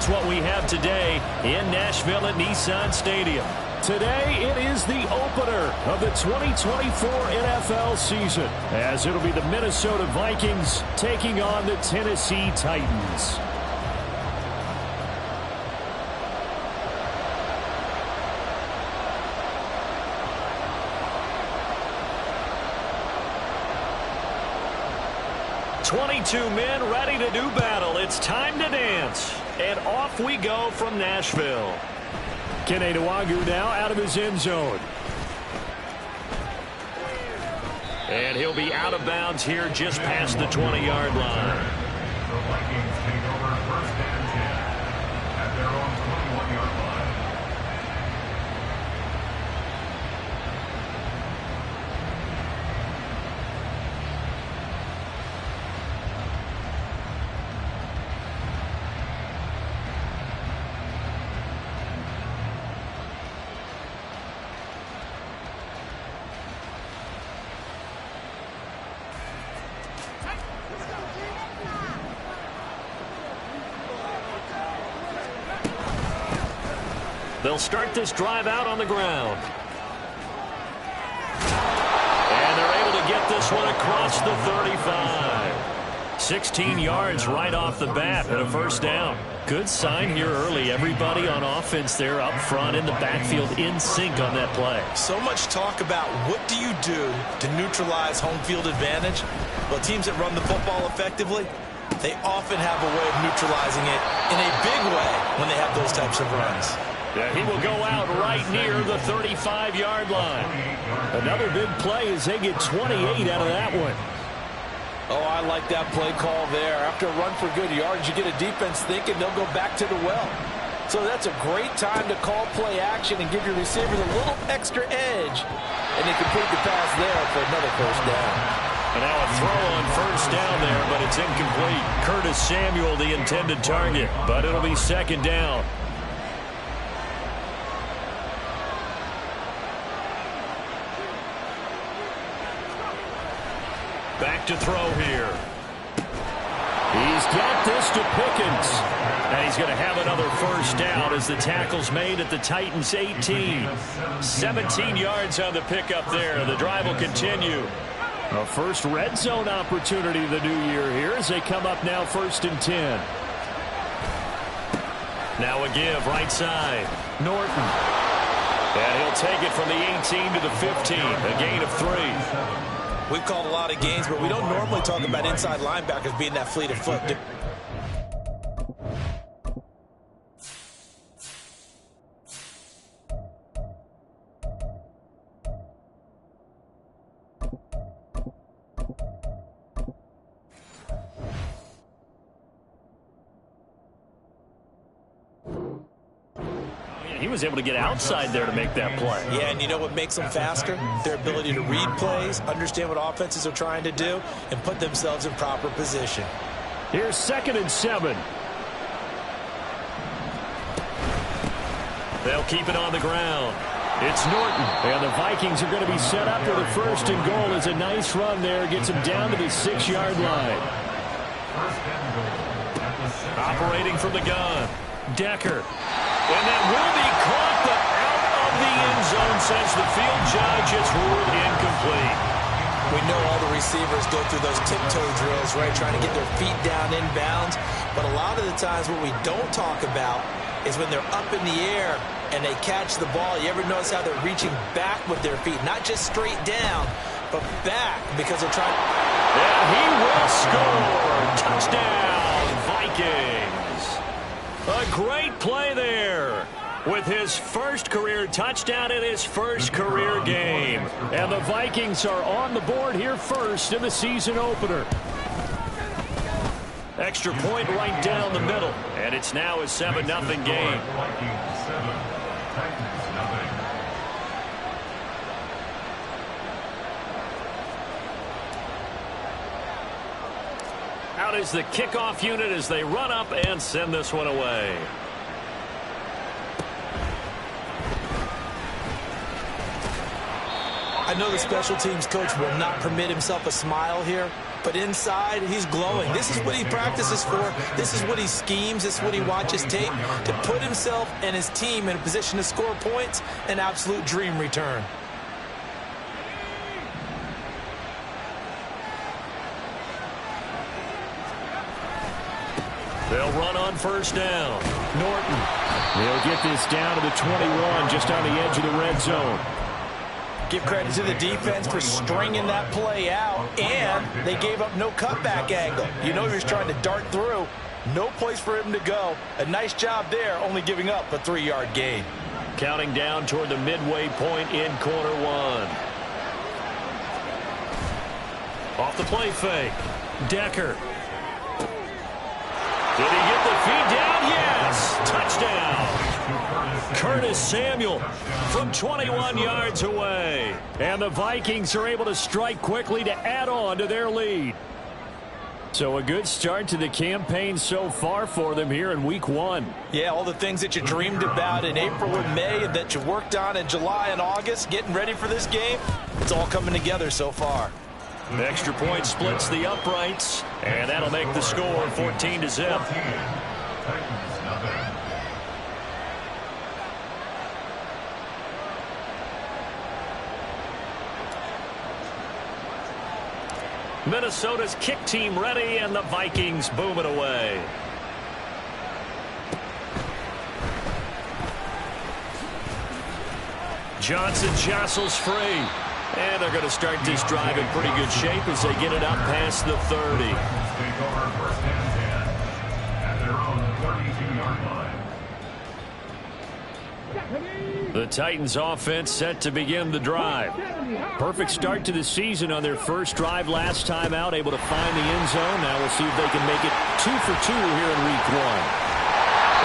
that's what we have today in Nashville at Nissan Stadium. Today, it is the opener of the 2024 NFL season, as it'll be the Minnesota Vikings taking on the Tennessee Titans. "22 men ready to do battle. It's time to dance." And off we go from Nashville. Kene Nwangwu now out of his end zone. And he'll be out of bounds here just past the 20-yard line. The Vikings take over first and 10 at their own 21-yard line. They'll start this drive out on the ground. And they're able to get this one across the 35. 16 yards right off the bat and a first down. Good sign here early. Everybody on offense there up front in the backfield in sync on that play. So much talk about what do you do to neutralize home field advantage? Well, teams that run the football effectively, they often have a way of neutralizing it in a big way when they have those types of runs. Yeah, he will go out right near the 35-yard line. Another big play as they get 28 out of that one. Oh, I like that play call there. After a run for good yards, you get a defense thinking they'll go back to the well. So that's a great time to call play action and give your receivers a little extra edge. And they complete the pass there for another first down. And now a throw on first down there, but it's incomplete. Curtis Samuel, the intended target, but it'll be second down. Back to throw here. He's got this to Pickens. And he's going to have another first down as the tackle's made at the Titans' 18. 17 yards on the pickup there. The drive will continue. A first red zone opportunity the new year here as they come up now 1st and 10. Now a give right side. Norton. And he'll take it from the 18 to the 15. A gain of 3. We've called a lot of games, but we don't normally talk about inside linebackers being that fleet of foot. He was able to get outside there to make that play. Yeah, and you know what makes them faster? Their ability to read plays, understand what offenses are trying to do, and put themselves in proper position. Here's 2nd and 7. They'll keep it on the ground. It's Norton. And the Vikings are going to be set up with a 1st and goal. It's a nice run there. Gets them down to the 6-yard line. Operating from the gun. Decker. And that will be caught, but out of the end zone, says the field judge. It's ruled incomplete. We know all the receivers go through those tiptoe drills, right, trying to get their feet down inbounds. But a lot of the times what we don't talk about is when they're up in the air and they catch the ball. You ever notice how they're reaching back with their feet? Not just straight down, but back because they're trying. And he will score. Touchdown, Vikings. A great play there with his first career touchdown in his first career game. And the Vikings are on the board here first in the season opener. Extra point right down the middle. And it's now a 7-0 game. Out is the kickoff unit as they run up and send this one away. I I know the special teams coach will not permit himself a smile here, but inside, he's glowing. This is what he practices for. This is what he schemes. This is what he watches tape to put himself and his team in a position to score points. An absolute dream return. They'll run on first down. Norton. They'll get this down to the 21, just on the edge of the red zone. Give credit to the defense for stringing that play out, and they gave up no cutback angle. You know he was trying to dart through. No place for him to go. A nice job there, only giving up a 3-yard gain. Counting down toward the midway point in quarter one. Off the play fake. Decker. Did he get the feed down? Yes! Touchdown! Curtis Samuel from 21 yards away. And the Vikings are able to strike quickly to add on to their lead. So a good start to the campaign so far for them here in week one. Yeah, all the things that you dreamed about in April and May and that you worked on in July and August, getting ready for this game, it's all coming together so far. The extra point splits the uprights, and that'll make the score 14-0. Minnesota's kick team ready, and the Vikings boom it away. Johnson jostles free. And they're going to start this drive in pretty good shape as they get it up past the 30. Take over first and 10 at their own 32-yard line. The Titans offense set to begin the drive. Perfect start to the season on their first drive last time out, able to find the end zone. Now we'll see if they can make it 2 for 2 here in week one.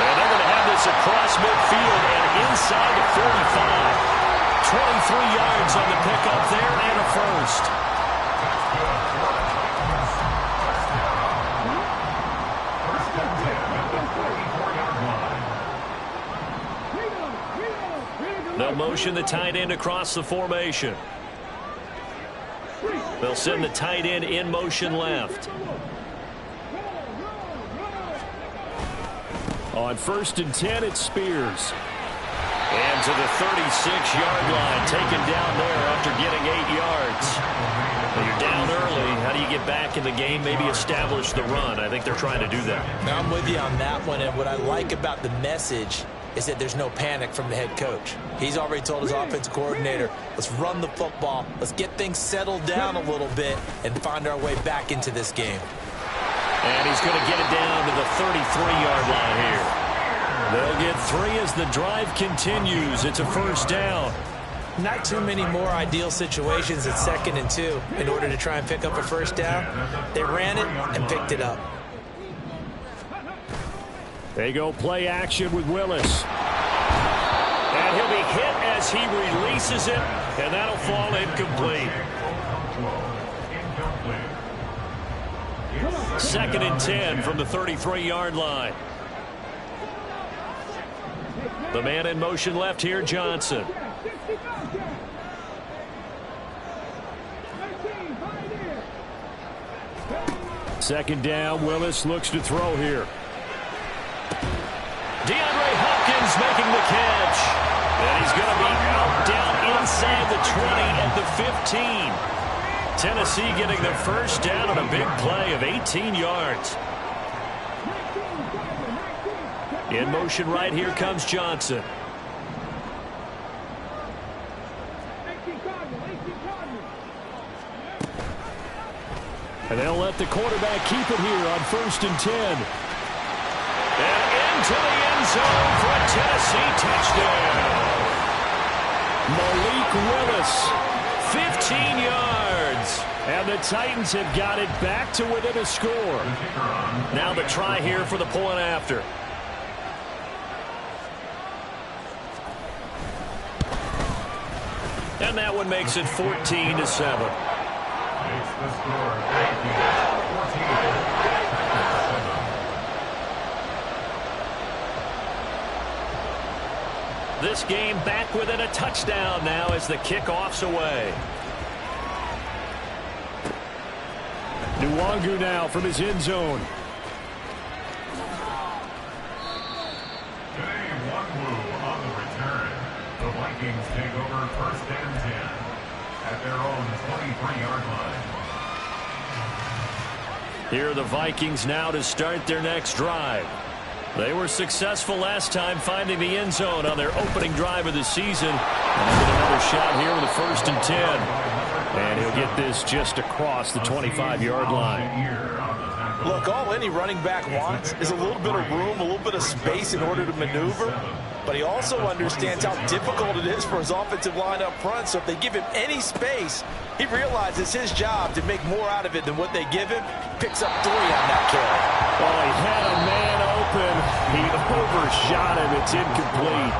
And they're going to have this across midfield and inside the 45. 23 yards on the pickup there and a first. They'll motion the tight end across the formation. They'll send the tight end in motion left. On 1st and 10, it's Spears. And to the 36-yard line, taken down there after getting 8 yards. When you're down early, how do you get back in the game, maybe establish the run? I think they're trying to do that. Now I'm with you on that one, and what I like about the message is that there's no panic from the head coach. He's already told his offensive coordinator, let's run the football, let's get things settled down a little bit, and find our way back into this game. And he's going to get it down to the 33-yard line here. They'll get 3 as the drive continues. It's a first down. Not too many more ideal situations at 2nd and 2 in order to try and pick up a first down. They ran it and picked it up. They go play action with Willis. And he'll be hit as he releases it, and that'll fall incomplete. 2nd and 10 from the 33-yard line. The man in motion left here, Johnson. Second down, Willis looks to throw here. DeAndre Hopkins making the catch. And he's going to be out down inside the 20 at the 15. Tennessee getting the first down on a big play of 18 yards. In motion right here comes Johnson. And they'll let the quarterback keep it here on 1st and 10. And into the end zone for a Tennessee touchdown. Malik Willis, 15 yards. And the Titans have got it back to within a score. Now the try here for the point after. And that one makes it 14-7. This game back within a touchdown now as the kickoff's away. Longu now from his end zone. Today, Longu on the return. The Vikings take over first and 10 at their own 23-yard line. Here are the Vikings now to start their next drive. They were successful last time finding the end zone on their opening drive of the season. And they get another shot here with a first and 10. And he'll get this just across the 25-yard line. Look, all any running back wants is a little bit of room, a little bit of space in order to maneuver. But he also understands how difficult it is for his offensive line up front. So if they give him any space, he realizes his job to make more out of it than what they give him. Picks up 3 on that carry. Oh, he had a man open. He overshot him. It's incomplete.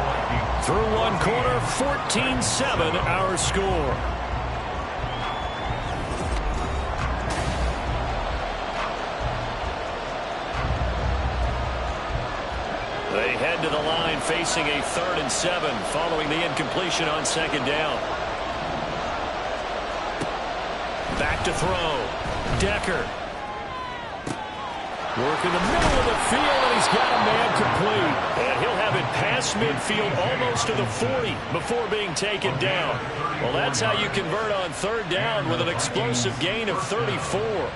Through one quarter, 14-7 our score. They head to the line facing a 3rd and 7 following the incompletion on 2nd down. Back to throw. Decker. Work in the middle of the field, and he's got a man complete. And he'll have it past midfield almost to the 40 before being taken down. Well, that's how you convert on 3rd down with an explosive gain of 34.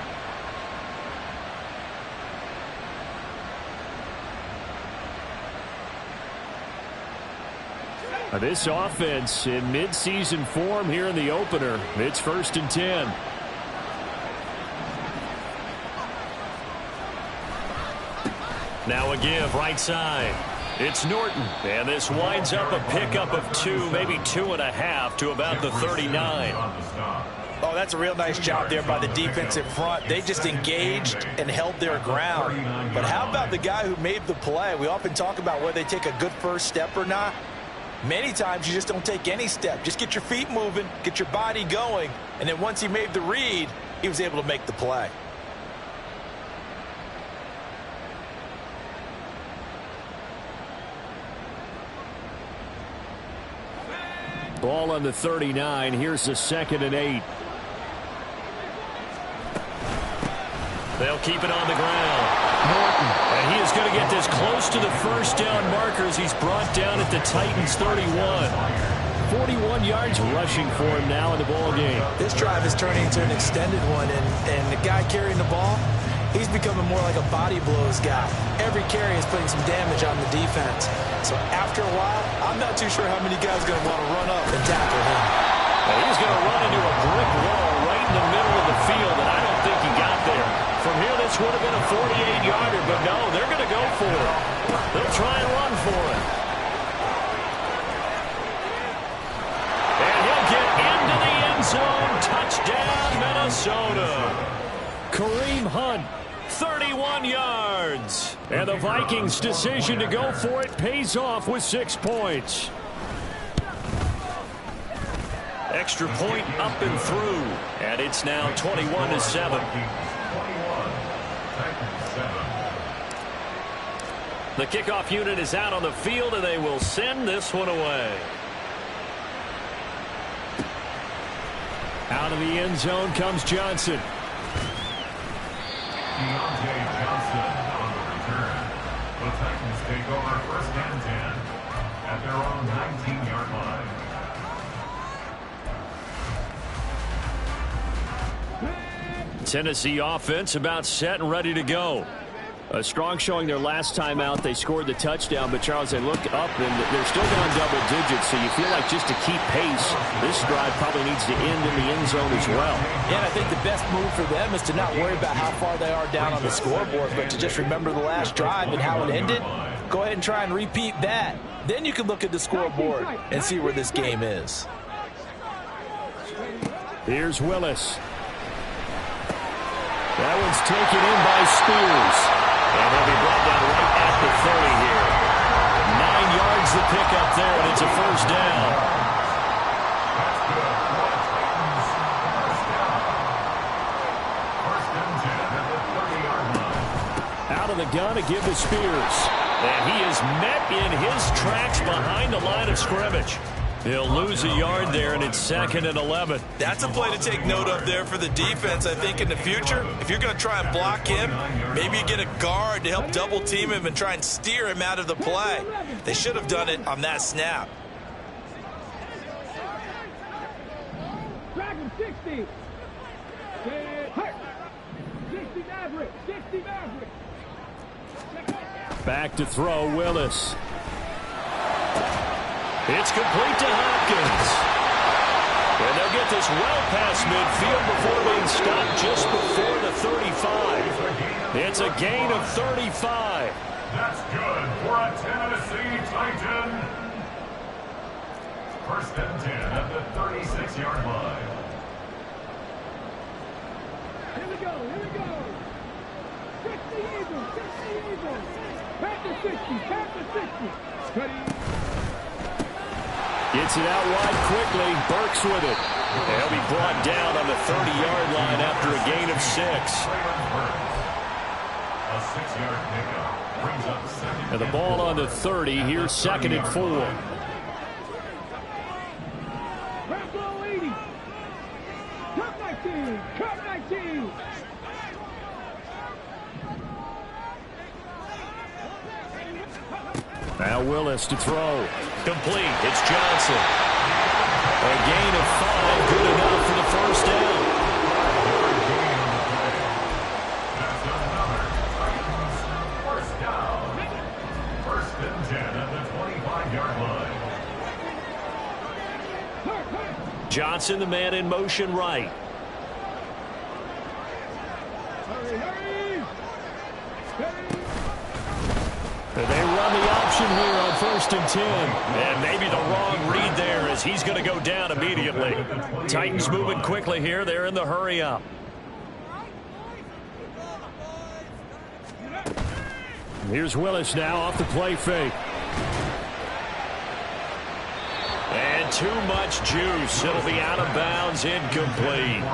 This offense in midseason form here in the opener. It's 1st and 10. Now a give right side. It's Norton. And this winds up a pickup of 2, maybe 2.5 to about the 39. Oh, that's a real nice job there by the defensive front. They just engaged and held their ground. But how about the guy who made the play? We often talk about whether they take a good first step or not. Many times you just don't take any step. Just get your feet moving, get your body going, and then once he made the read, he was able to make the play. Ball on the 39. Here's the 2nd and 8. They'll keep it on the ground. Norton, and he is going to get this close to the first down markers. He's brought down at the Titans' 31. 41 yards rushing for him now in the ball game. This drive is turning into an extended one, and the guy carrying the ball, he's becoming more like a body blows guy. Every carry is putting some damage on the defense. So after a while, I'm not too sure how many guys are going to want to run up and tackle him. And he's going to run into a brick wall right in the middle of the field, and I don't think he got there. From here, this would have been a 48-yarder, but no, they're going to go for it. They'll try and run for it. And he'll get into the end zone. Touchdown, Minnesota. Kareem Hunt, 31 yards. And the Vikings' decision to go for it pays off with 6 points. Extra point up and through. And it's now 21-7. The kickoff unit is out on the field, and they will send this one away. Out of the end zone comes Johnson. Deontay Johnson on the return. The Titans take over first and 10 at their own 19-yard line. Tennessee offense about set and ready to go. A strong showing their last time out. They scored the touchdown, but Charles, they looked up and they're still down double digits, so you feel like just to keep pace, this drive probably needs to end in the end zone as well. Yeah, and I think the best move for them is to not worry about how far they are down on the scoreboard, but to just remember the last drive and how it ended. Go ahead and try and repeat that. Then you can look at the scoreboard and see where this game is. Here's Willis. That one's taken in by Spears. And he'll be brought down right at the 30 here. 9 yards the pickup there, and it's a first down. Out of the gun to give to Spears. And he is met in his tracks behind the line of scrimmage. He'll lose a yard there, and it's 2nd and 11. That's a play to take note of there for the defense. I think in the future, if you're going to try and block him, maybe you get a guard to help double team him and try and steer him out of the play. They should have done it on that snap. Dragon 60. 60 Maverick. 60 Maverick. Back to throw, Willis. It's complete to Hopkins. And they'll get this well past midfield before being stopped just before the 35. It's a gain of 35. That's good for a Tennessee Titan. 1st and 10 at the 36-yard line. Here we go. 60 Eagles. 60 Eagles. Back to 60. Back to 60. Ready. Gets it out wide quickly. Burks with it. He'll be brought down on the 30-yard line after a gain of 6. A 6-yard pickup brings up 2nd. And the ball on the 30. Here's 2nd and 4. Rambo 80. Cup 19. Cup 19. Now Willis to throw. Complete. It's Johnson. A gain of 5. Good enough for the 1st down. That's another Titans 1st down. 1st and 10 at the 25-yard line. Johnson, the man in motion right. They run the option here on 1st and 10. And maybe the wrong read there as he's going to go down immediately. Titans moving quickly here. They're in the hurry up. Here's Willis now off the play fake. And too much juice. It'll be out of bounds, incomplete.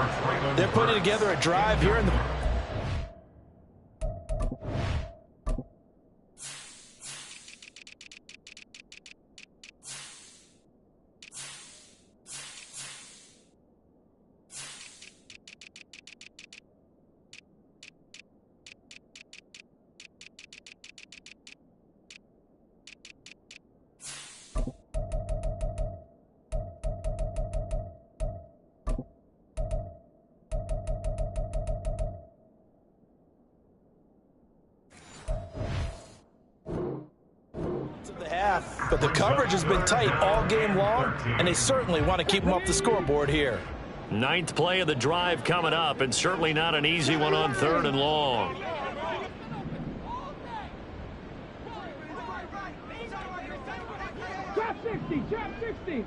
They're putting together a drive here in the... But the coverage has been tight all game long, and they certainly want to keep them off the scoreboard here. 9th play of the drive coming up, and certainly not an easy one on 3rd and long. Drop 60. Drop 60.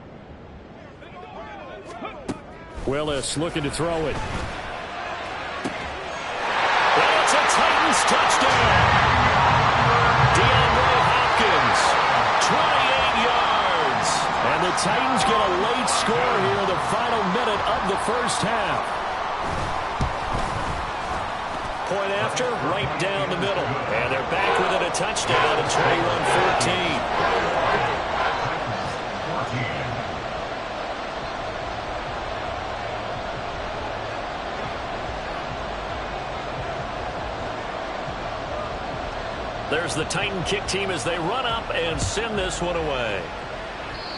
Willis looking to throw it. That's a Titans touchdown. 28 yards. And the Titans get a late score here in the final minute of the 1st half. Point after, right down the middle. And they're back within a touchdown at 21-14. There's the Titan kick team as they run up and send this one away.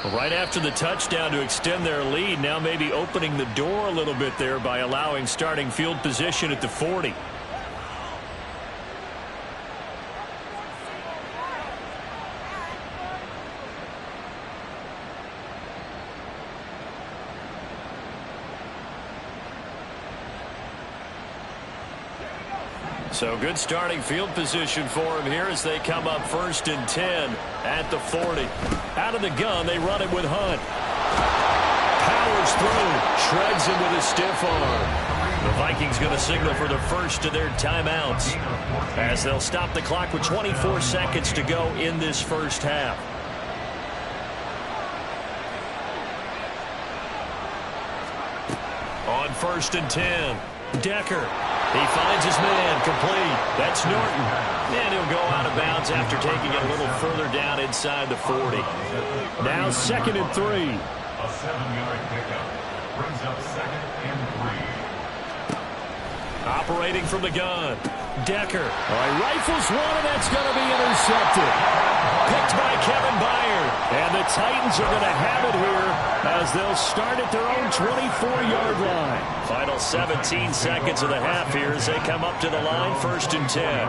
Right after the touchdown to extend their lead, now maybe opening the door a little bit there by allowing starting field position at the 40. So good starting field position for him here as they come up 1st and 10 at the 40. Out of the gun, they run it with Hunt. Powers through, shreds him with a stiff arm. The Vikings going to signal for the first of their timeouts as they'll stop the clock with 24 seconds to go in this 1st half. On 1st and 10, Decker. He finds his man, complete. That's Norton. And he'll go out of bounds after taking it a little further down inside the 40. Now 2nd and 3. A 7-yard pickup brings up 2nd and 3. Operating from the gun. Decker. He rifles one, and that's going to be intercepted. Picked by Kevin Byard. And the Titans are going to have it here as they'll start at their own 24-yard line. Final 17 seconds of the half here as they come up to the line, 1st and 10.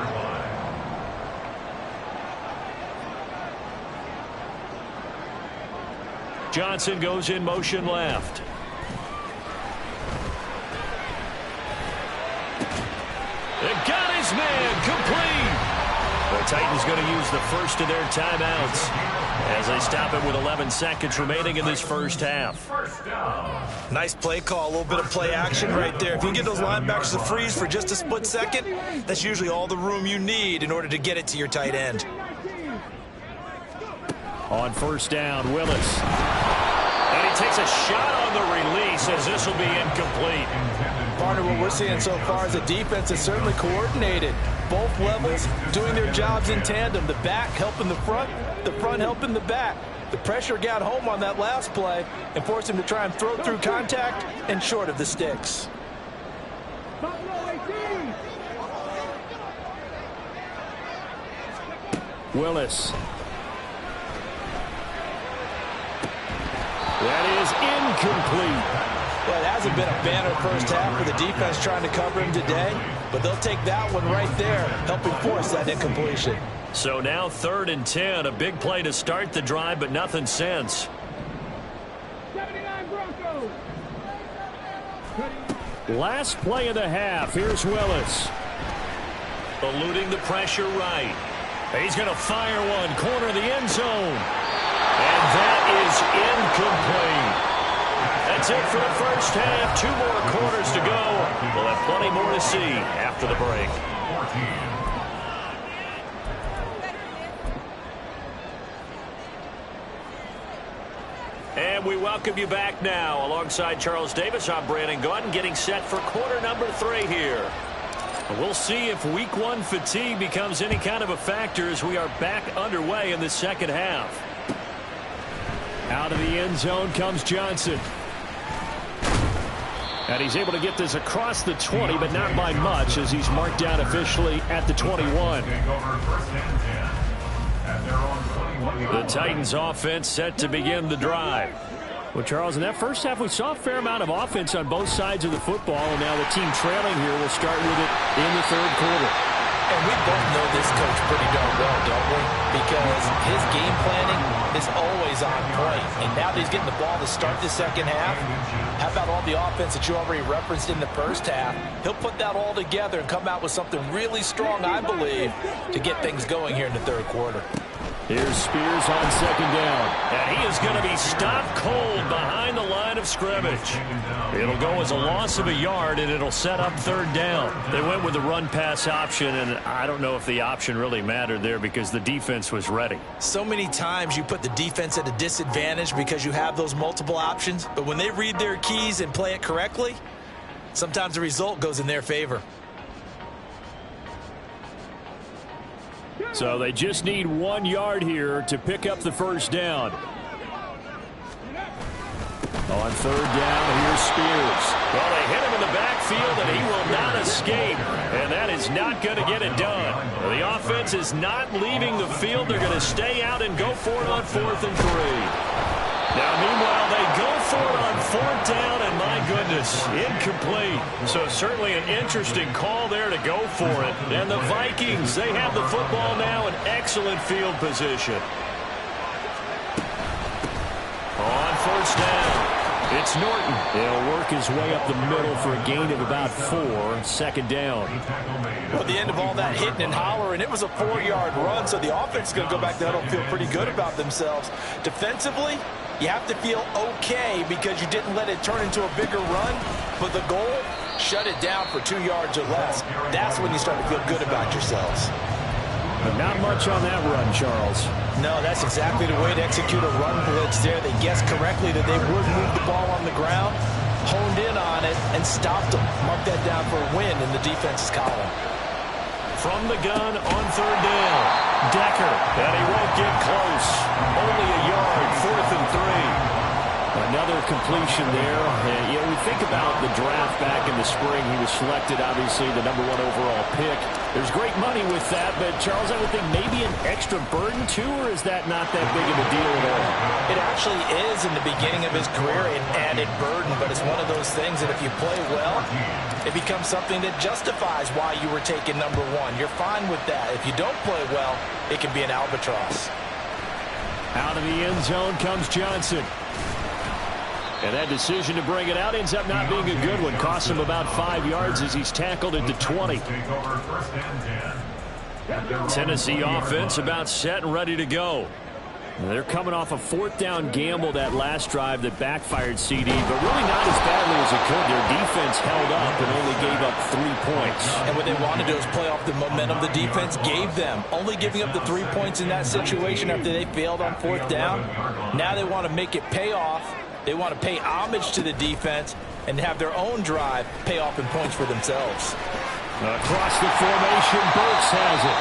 Johnson goes in motion left. They got his man, complete. The Titans going to use the first of their timeouts as they stop it with 11 seconds remaining in this first half. Nice play call, a little bit of play action right there. If you can get those linebackers to freeze for just a split second, that's usually all the room you need in order to get it to your tight end. On 1st down, Willis. And he takes a shot on the release as this will be incomplete. Partner, what we're seeing so far is the defense is certainly coordinated. Both levels doing their jobs in tandem. The back helping the front helping the back. The pressure got home on that last play and forced him to try and throw through contact and short of the sticks. Willis. That is incomplete. Well, it hasn't been a banner first half for the defense trying to cover him today, but they'll take that one right there, helping force that incompletion. So now 3rd and 10, a big play to start the drive, but nothing since. 79 Broncos. Last play of the half. Here's Willis. Eluding the pressure right. He's going to fire one, corner of the end zone. And that is incomplete. That's it for the first half. 2 more quarters to go. We'll have plenty more to see after the break. And we welcome you back now. Alongside Charles Davis, I'm Brandon Gaudin, getting set for quarter number 3 here. We'll see if week 1 fatigue becomes any kind of a factor as we are back underway in the second half. Out of the end zone comes Johnson. And he's able to get this across the 20, but not by much as he's marked down officially at the 21. The Titans offense set to begin the drive. Well, Charles, in that first half, we saw a fair amount of offense on both sides of the football, and now the team trailing here will start with it in the 3rd quarter. And we both know this coach pretty darn well, don't we? Because his game planning is always on point. And now that he's getting the ball to start the second half, how about all the offense that you already referenced in the first half? He'll put that all together and come out with something really strong, I believe, to get things going here in the 3rd quarter. Here's Spears on 2nd down. And he is going to be stopped cold behind the line of scrimmage. It'll go as a loss of a yard, and it'll set up 3rd down. They went with the run-pass option, and I don't know if the option really mattered there because the defense was ready. So many times you put the defense at a disadvantage because you have those multiple options, but when they read their keys and play it correctly, sometimes the result goes in their favor. So they just need 1 yard here to pick up the first down. On 3rd down, here's Spears. Well, they hit him in the backfield, and he will not escape. And that is not going to get it done. The offense is not leaving the field. They're going to stay out and go for it on 4th and 3. Now, meanwhile, they go for it on 4th down, and my goodness, incomplete. So certainly an interesting call there to go for it. And the Vikings, they have the football now in excellent field position. On 1st down, it's Norton. He'll work his way up the middle for a gain of about 4. 2nd down. At the end of all that hitting and hollering, it was a 4-yard run, so the offense is going to go back to huddle and feel pretty good about themselves. Defensively, you have to feel okay because you didn't let it turn into a bigger run, but the goal, shut it down for 2 yards or less. That's when you start to feel good about yourselves. But not much on that run, Charles. No, that's exactly the way to execute a run blitz there. They guessed correctly that they would move the ball on the ground. honed in on it and stopped them. Mark that down for a win in the defense's column. From the gun on third down. Decker, and he won't get close. Only a yard, 4th and 3. Another completion there. And, we think about the draft back in the spring. He was selected, obviously, the #1 overall pick. There's great money with that, but, Charles, I would think maybe an extra burden, too, or is that not that big of a deal at all? It actually is in the beginning of his career an added burden, but it's one of those things that if you play well, it becomes something that justifies why you were taken #1. You're fine with that. If you don't play well, it can be an albatross. Out of the end zone comes Johnson. And that decision to bring it out ends up not being a good one. Costs him about 5 yards as he's tackled at the 20. Tennessee offense about set and ready to go. They're coming off a 4th down gamble that last drive that backfired CD, but really not as badly as it could. Their defense held up and only gave up 3 points. And what they wanted to do is play off the momentum the defense gave them. Only giving up the 3 points in that situation after they failed on 4th down. Now they want to make it pay off. They want to pay homage to the defense and have their own drive pay off in points for themselves. Across the formation, Burks has it.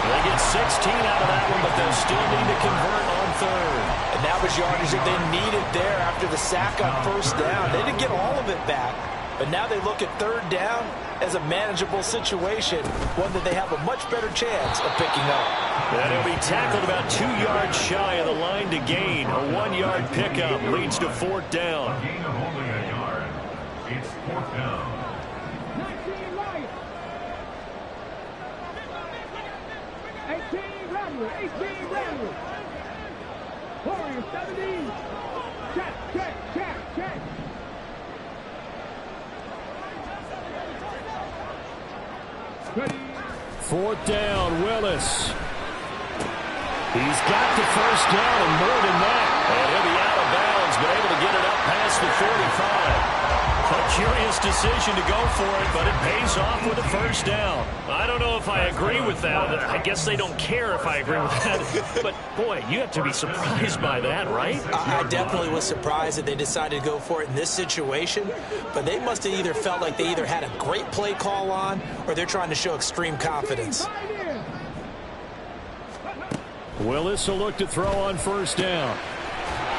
They get 16 out of that one, but they'll still need to convert on 3rd. And that was yardage that they needed there after the sack on 1st down. They didn't get all of it back, but now they look at 3rd down as a manageable situation, one that they have a much better chance of picking up. And he'll be tackled about 2 yards shy of the line to gain. A 1-yard pickup leads to 4th down. A gain of only a yard. It's 4th down. 19 Lions. 18 Ramblers. 18 Ramblers. Warriors 17. Check, check, check, check. Ready. 4th down, Willis. He's got the 1st down and more than that. And he'll be out of bounds, but able to get it up past the 45. A curious decision to go for it, but it pays off with a 1st down. I don't know if I agree with that. I guess they don't care if I agree with that. But, boy, you have to be surprised by that, right? I definitely was surprised that they decided to go for it in this situation, but they must have either felt like they either had a great play call on or they're trying to show extreme confidence. Willis will look to throw on 1st down.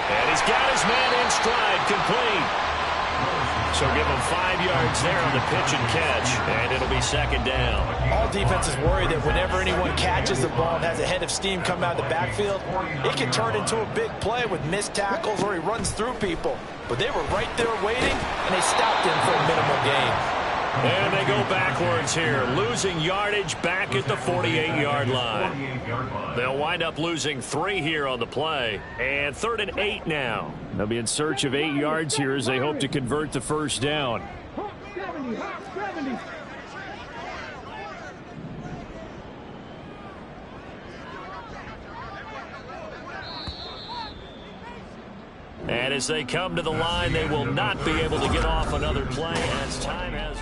And he's got his man in stride, complete. So give him 5 yards there on the pitch and catch, and it'll be 2nd down. All defenses worry that whenever anyone catches the ball and has a head of steam come out of the backfield, it can turn into a big play with missed tackles or he runs through people. But they were right there waiting, and they stopped him for a minimal gain. And they go backwards here, losing yardage back at the 48-yard line. They'll wind up losing 3 here on the play, and 3rd and 8 now. They'll be in search of 8 yards here as they hope to convert the 1st down. Hawk 70, Hawk 70. And as they come to the line, they will not be able to get off another play as time has...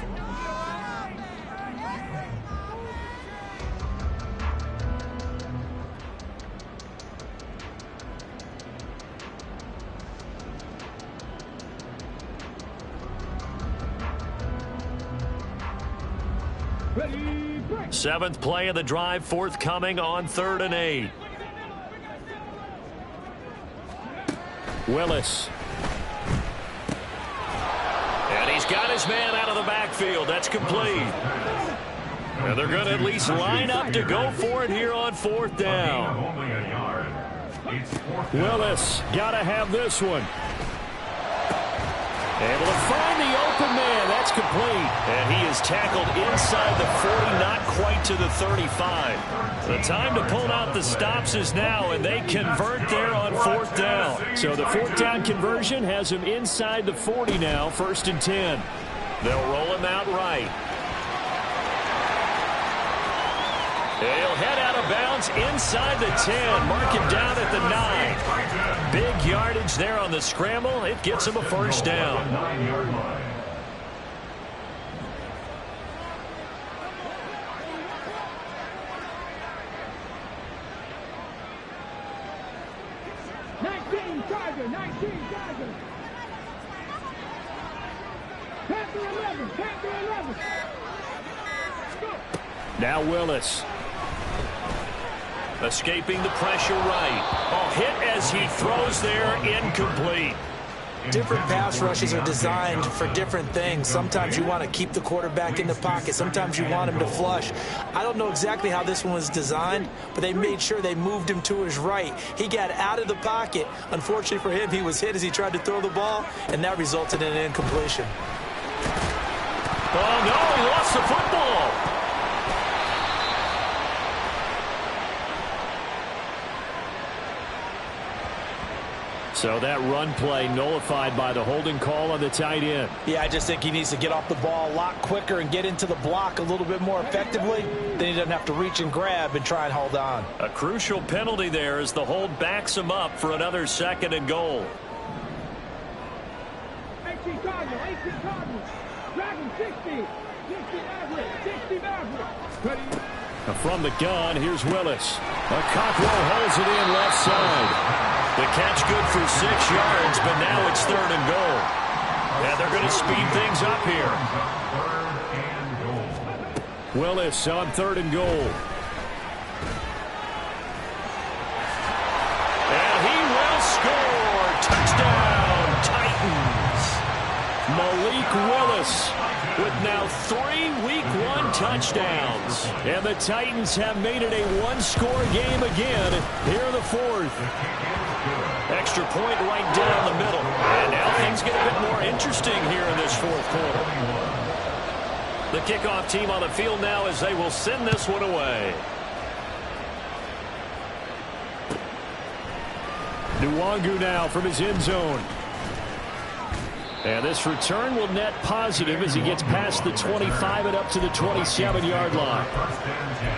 Ready, break. 7th play of the drive forthcoming on 3rd and 8. Willis. And he's got his man out of the backfield. That's complete. And they're going to at least line up to go for it here on 4th down. Only a yard. It's 4th down. Willis got to have this one. Able to find the open man. That's complete. And he is tackled inside the 40, not quite to the 35. The time to pull out the stops is now, and they convert there on 4th down. So the 4th down conversion has him inside the 40 now, 1st and 10. They'll roll him out right. He'll head out of bounds inside the 10. Mark him down at the 9. Big yardage there on the scramble. It gets him a 1st down. 9-yard line. Now Willis. Escaping the pressure right. Oh, hit as he throws there, incomplete. Different pass rushes are designed for different things. Sometimes you want to keep the quarterback in the pocket. Sometimes you want him to flush. I don't know exactly how this one was designed, but they made sure they moved him to his right. He got out of the pocket. Unfortunately for him, he was hit as he tried to throw the ball, and that resulted in an incompletion. Oh, no, he lost the football. So that run play nullified by the holding call on the tight end. Yeah, I just think he needs to get off the ball a lot quicker and get into the block a little bit more effectively. Then he doesn't have to reach and grab and try and hold on. A crucial penalty there as the hold backs him up for another 2nd and goal. 18 Cardinals, 18 Cardinals. Dragon 60. 60 average, 60 average. From the gun, here's Willis. A Cockrell holds it in left side. The catch good for 6 yards, but now it's 3rd and goal. And they're going to speed things up here. Willis on 3rd and goal. And he will score. Touchdown, Titans. Malik Willis with now 3 Week 1 touchdowns. And the Titans have made it a 1-score game again here in the 4th. Extra point right down the middle. And now things get a bit more interesting here in this 4th quarter. The kickoff team on the field now as they will send this one away. Nwangu now from his end zone. And this return will net positive as he gets past the 25 and up to the 27-yard line. First and 10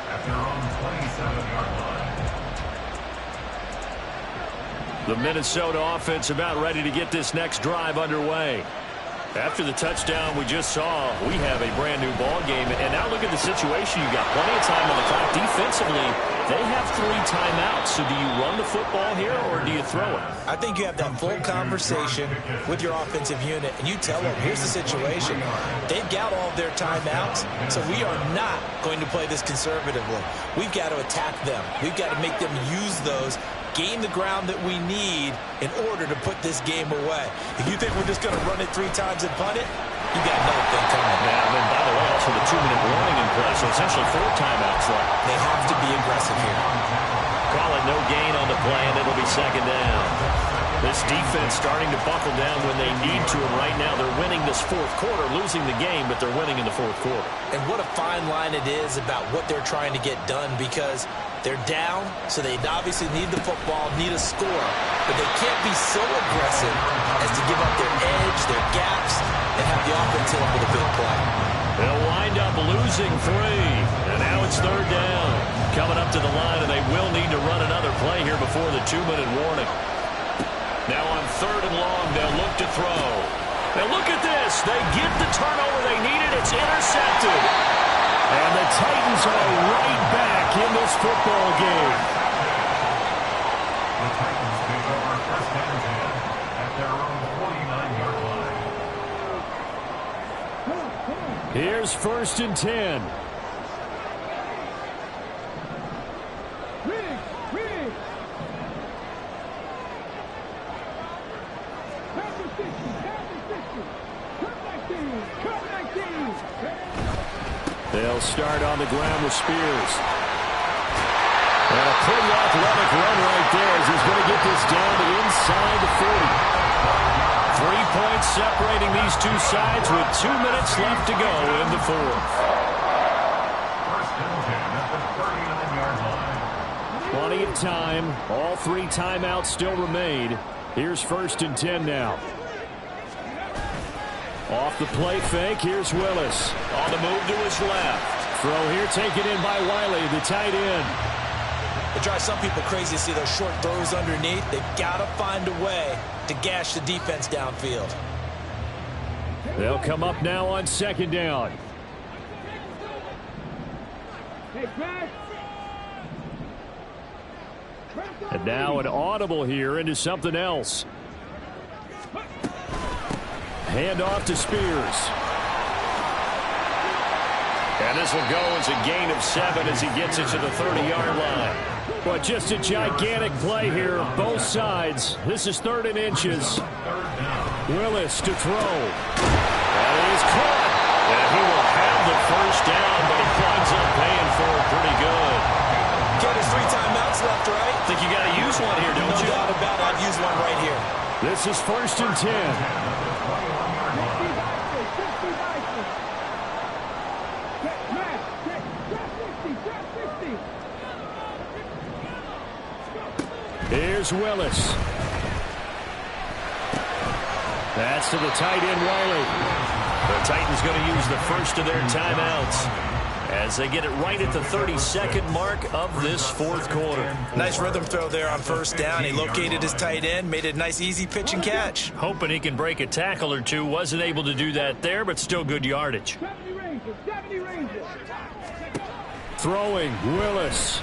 at their own 27-yard line. The Minnesota offense about ready to get this next drive underway. After the touchdown we just saw, we have a brand new ball game. And now look at the situation. You got plenty of time on the clock. Defensively, they have 3 timeouts. So do you run the football here or do you throw it? I think you have that full conversation with your offensive unit, and you tell them, here's the situation. They've got all of their timeouts, so we are not going to play this conservatively. We've got to attack them. We've got to make them use those, gain the ground that we need in order to put this game away. If you think we're just going to run it 3 times and punt it, you got another thing coming. Yeah, and then by the way, also the 2-minute warning in play, so essentially 4 timeouts left. They have to be aggressive here. Call it no gain on the play, and it'll be 2nd down. This defense starting to buckle down when they need to, and right now they're winning this 4th quarter, losing the game, but they're winning in the 4th quarter. And what a fine line it is about what they're trying to get done, because they're down, so they obviously need the football, need a score, but they can't be so aggressive as to give up their edge, their gaps, and have the offense hit them with a big play. They'll wind up losing 3, and now it's 3rd down. Coming up to the line, and they will need to run another play here before the 2-minute warning. Now on 3rd and long, they'll look to throw. And look at this. They get the turnover they needed. It's intercepted. And the Titans are right back in this football game. The Titans take over first and 10 at their own 49-yard line. Here's 1st and 10. They'll start on the ground with Spears. And a pretty athletic run right there as he's going to get this down to inside the 40. 3 points separating these two sides with 2 minutes left to go in the 4th. First and 10 at the 39-yard line. Plenty of time. All 3 timeouts still remain. Here's 1st and 10 now. Off the play fake, here's Willis. On the move to his left. Throw here taken in by Wiley, the tight end. It drives some people crazy to see those short throws underneath. They've got to find a way to gash the defense downfield. They'll come up now on 2nd down. And now an audible here into something else. Hand off to Spears. And this will go as a gain of 7 as he gets it to the 30-yard line. But just a gigantic play here, both sides. This is 3rd and inches. Willis to throw. That is caught. And he will have the first down, but he winds up paying for it pretty good. Get his 3 timeouts left, right? Think you got to use one here, don't you? No doubt about it. I'd use one right here. This is 1st and 10. Here's Willis. That's to the tight end, Wiley. The Titans going to use the first of their timeouts as they get it right at the 32nd mark of this 4th quarter. Nice rhythm throw there on 1st down. He located his tight end, made it a nice, easy pitch and catch. Hoping he can break a tackle or two. Wasn't able to do that there, but still good yardage. 70 Rangers. Throwing, Willis.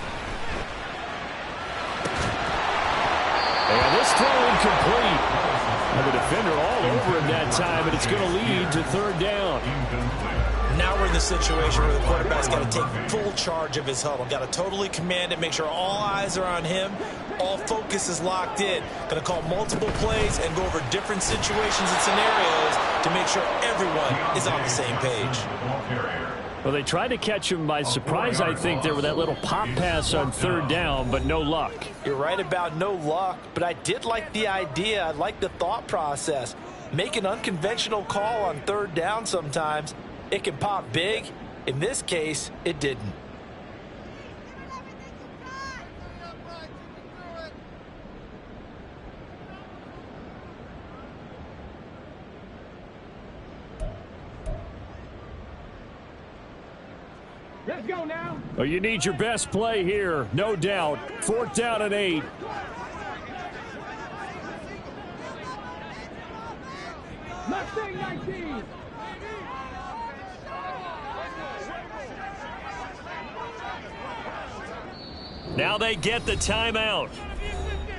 And this throw incomplete. And the defender all over him that time, and it's going to lead to 3rd down. Now we're in the situation where the quarterback's got to take full charge of his huddle. Got to totally command it, make sure all eyes are on him. All focus is locked in. Going to call multiple plays and go over different situations and scenarios to make sure everyone is on the same page. Well, they tried to catch him by surprise, I think, there with that little pop pass on 3rd down, but no luck. You're right about no luck, but I did like the idea. I like the thought process. Make an unconventional call on 3rd down sometimes. It can pop big. In this case, it didn't. Let's go now. Well, you need your best play here, no doubt. 4th down and 8. Mustang 19. Now they get the timeout.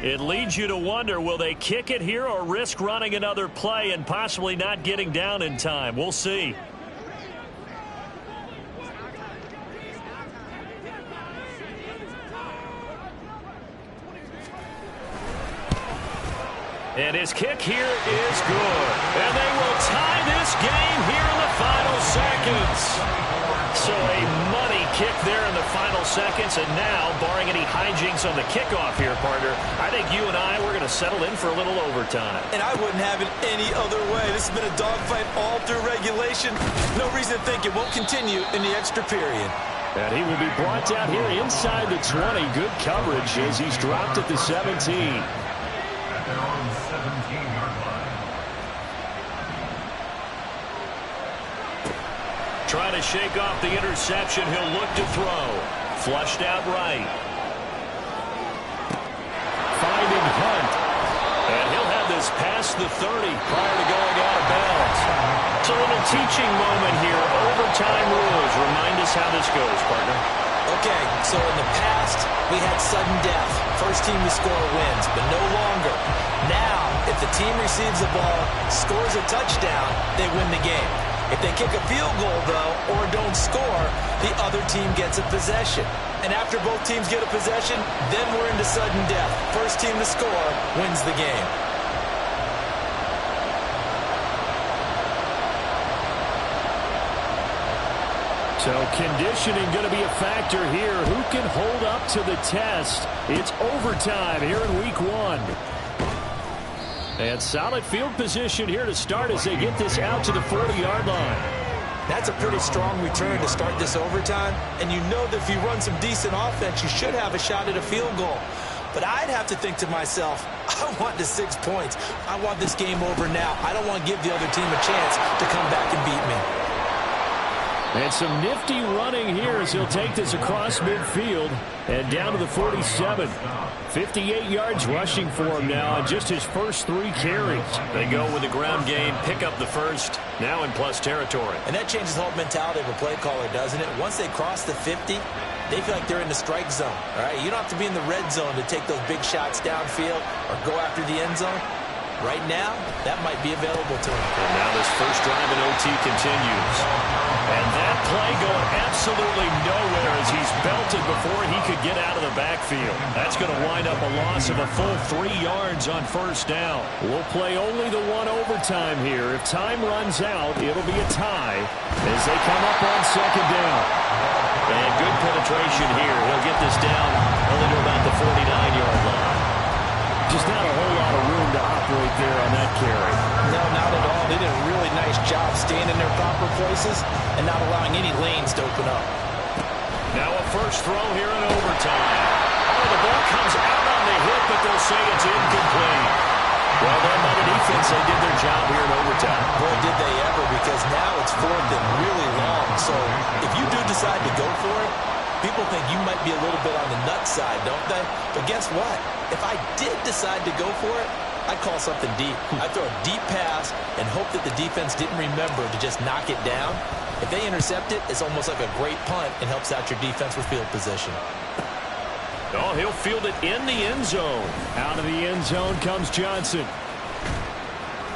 It leads you to wonder, will they kick it here or risk running another play and possibly not getting down in time? We'll see. And his kick here is good. And they will tie this game here in the final seconds. So a money kick there in the final seconds. And now, barring any hijinks on the kickoff here, partner, I think you and I, we're going to settle in for a little overtime. And I wouldn't have it any other way. This has been a dogfight all through regulation. No reason to think it won't continue in the extra period. And he will be brought down here inside the 20. Good coverage as he's dropped at the 17. Their own 17-yard line. Trying to shake off the interception. He'll look to throw. Flushed out right. Finding Hunt. And he'll have this past the 30 prior to going out of bounds. It's a little teaching moment here. Overtime rules. Remind us how this goes, partner. Okay, so in the past, we had sudden death. First team to score wins, but no longer. Now, if the team receives the ball, scores a touchdown, they win the game. If they kick a field goal, though, or don't score, the other team gets a possession. And after both teams get a possession, then we're into sudden death. First team to score wins the game. So conditioning going to be a factor here. Who can hold up to the test? It's overtime here in week 1. And solid field position here to start as they get this out to the 40-yard line. That's a pretty strong return to start this overtime. And you know that if you run some decent offense, you should have a shot at a field goal. But I'd have to think to myself, I want the 6 points. I want this game over now. I don't want to give the other team a chance to come back and beat me. And some nifty running here as he'll take this across midfield and down to the 47. 58 yards rushing for him now on just his first 3 carries. They go with the ground game, pick up the first, now in plus territory. And that changes the whole mentality of a play caller, doesn't it? Once they cross the 50, they feel like they're in the strike zone. All right, you don't have to be in the red zone to take those big shots downfield or go after the end zone. Right now, that might be available to him. And now this first drive in OT continues. And that play going absolutely nowhere as he's belted before he could get out of the backfield. That's going to wind up a loss of a full 3 yards on first down. We'll play only the one overtime here. If time runs out, it'll be a tie as they come up on second down. And good penetration here. He'll get this down only to about the 49-yard line. Just not a whole lot of room to operate there on that carry. No, not at all. They did a really nice job staying in their proper places and not allowing any lanes to open up. Now a first throw here in overtime. Oh, the ball comes out on the hit, but they'll say it's incomplete. Well done by the defense. They did their job here in overtime. Boy, did they ever, because now it's fourth and really long. So if you do decide to go for it, people think you might be a little bit on the nut side, don't they? But guess what? If I did decide to go for it, I'd call something deep. I'd throw a deep pass and hope that the defense didn't remember to just knock it down. If they intercept it, it's almost like a great punt and helps out your defense with field position. Oh, he'll field it in the end zone. Out of the end zone comes Johnson.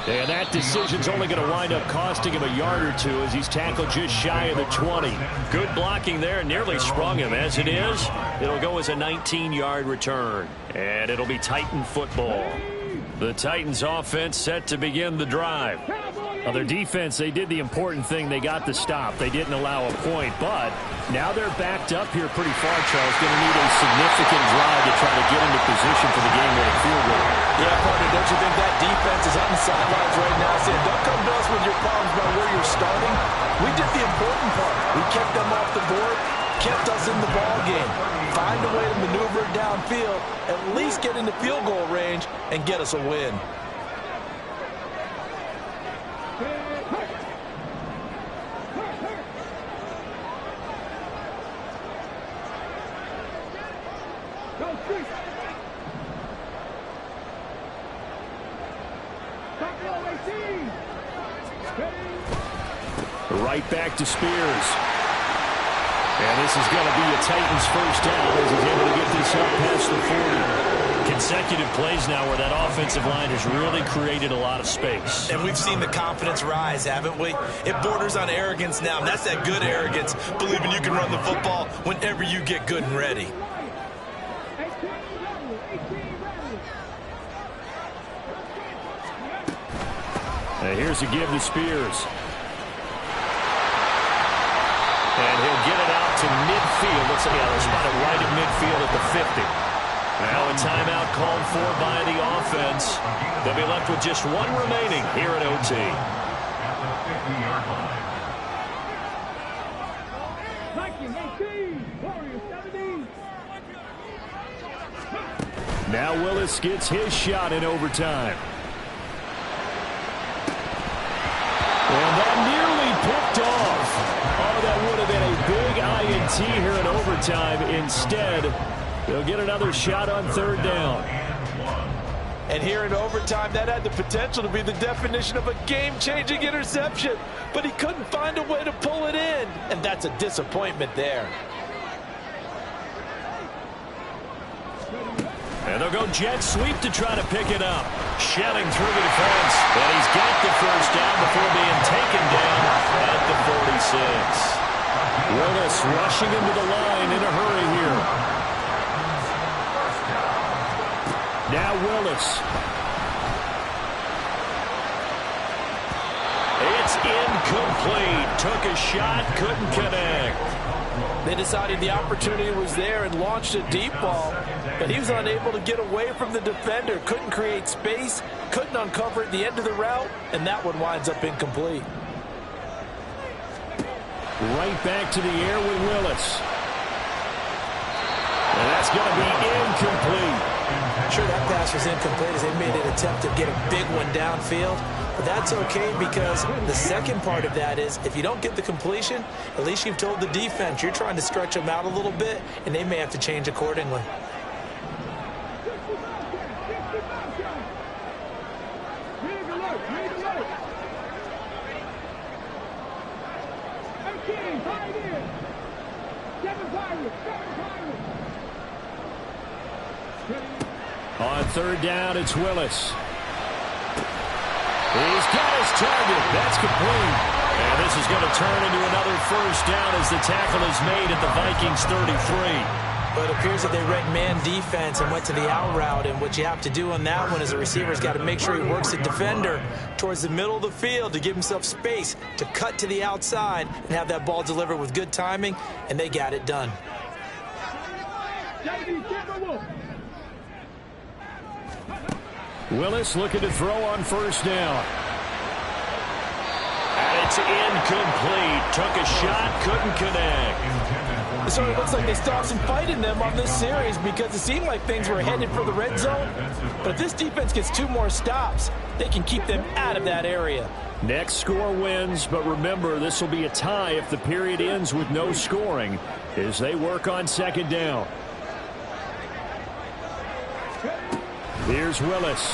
And that decision's only going to wind up costing him a yard or two as he's tackled just shy of the 20. Good blocking there, nearly sprung him. As it is, it'll go as a 19-yard return. And it'll be Titan football. The Titans offense set to begin the drive. Now their defense, they did the important thing. They got the stop. They didn't allow a point, but now they're backed up here pretty far, Charles. Going to need a significant drive to try to get into position for the game-winning field goal. Yeah, partner, don't you think that defense is on the sidelines right now saying, don't come to us with your problems about where you're starting. We did the important part. We kept them off the board, kept us in the ball game. Find a way to maneuver it downfield, at least get into field goal range, and get us a win. Right back to Spears. And this is going to be a Titans first down as he's able to get this up past the 40. Consecutive plays now where that offensive line has really created a lot of space. And we've seen the confidence rise, haven't we? It borders on arrogance now, and that's that good arrogance, believing you can run the football whenever you get good and ready. And here's a give to Spears. And he'll get it out to midfield. Looks like they'll spot it right at midfield at the 50. Now a timeout called for by the offense. They'll be left with just one remaining here at OT. Now Willis gets his shot in overtime. And that nearly picked off. Oh, that would have been a big INT here in overtime. Instead, they'll get another shot on third down. And here in overtime, that had the potential to be the definition of a game-changing interception. But he couldn't find a way to pull it in. And that's a disappointment there. And they'll go jet sweep to try to pick it up. Shelling through the defense. And he's got the first down before being taken down at the 46. Willis rushing into the line in a hurry here. Now Willis. It's incomplete. Took a shot, couldn't connect. They decided the opportunity was there and launched a deep ball, but he was unable to get away from the defender, couldn't create space, couldn't uncover at the end of the route, and that one winds up incomplete. Right back to the air with Willis. And that's going to be incomplete. Sure, that pass was incomplete as they made an attempt to get a big one downfield. But that's okay because the second part of that is if you don't get the completion, at least you've told the defense you're trying to stretch them out a little bit, and they may have to change accordingly. On third down, it's Willis. He's got his target. That's complete. And this is going to turn into another first down as the tackle is made at the Vikings 33. But it appears that they read man defense and went to the out route. And what you have to do on that one is the receiver's got to make sure he works the defender towards the middle of the field to give himself space to cut to the outside and have that ball delivered with good timing, and they got it done. Willis looking to throw on first down. And it's incomplete. Took a shot, couldn't connect. So it looks like they still have some fight in them on this series because it seemed like things were headed for the red zone. But if this defense gets 2 more stops, they can keep them out of that area. Next score wins, but remember, this will be a tie if the period ends with no scoring as they work on second down. Here's Willis.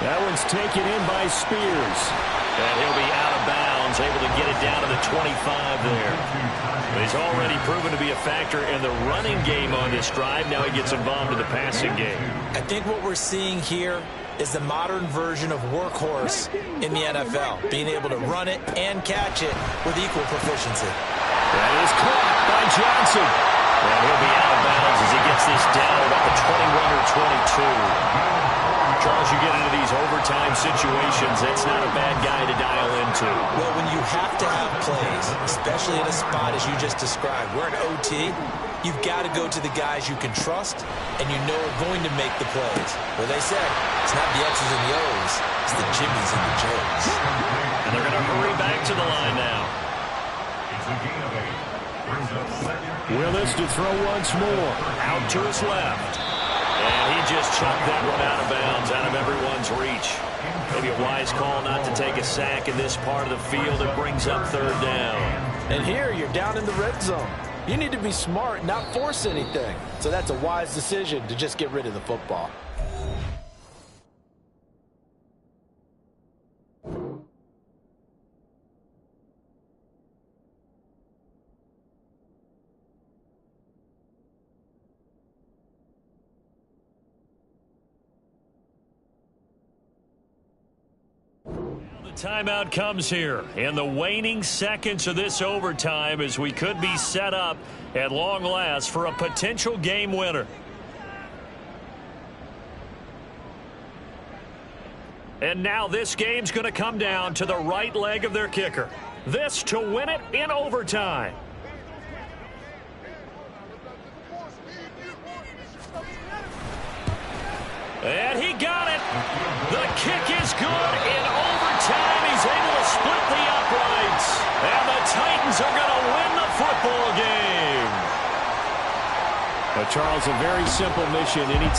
That one's taken in by Spears. And he'll be out of bounds, able to get it down to the 25 there. But he's already proven to be a factor in the running game on this drive. Now he gets involved in the passing game. I think what we're seeing here is the modern version of workhorse in the NFL, being able to run it and catch it with equal proficiency. That is caught by Johnson. And he'll be out of bounds as he gets this down about the 21 or 22. Charles, you get into these overtime situations, that's not a bad guy to dial into. Well, when you have to have plays, especially in a spot as you just described, we're in OT, you've got to go to the guys you can trust and you know are going to make the plays. Well, they said it's not the X's and the O's, it's the Jimmies and the Joes. And they're going to hurry back to the line now. It's a gain of 8. Brings up second. Willis to throw once more. Out to his left. And he just chucked that one out of bounds, out of everyone's reach. Maybe a wise call not to take a sack in this part of the field. It brings up third down. And here you're down in the red zone. You need to be smart, not force anything. So that's a wise decision to just get rid of the football. Timeout comes here in the waning seconds of this overtime as we could be set up at long last for a potential game winner. And now this game's going to come down to the right leg of their kicker. This to win it in overtime. And he got it. The kick is good in overtime. He's able to split the uprights. And the Titans are going to win the football game. But Charles, a very simple mission anytime.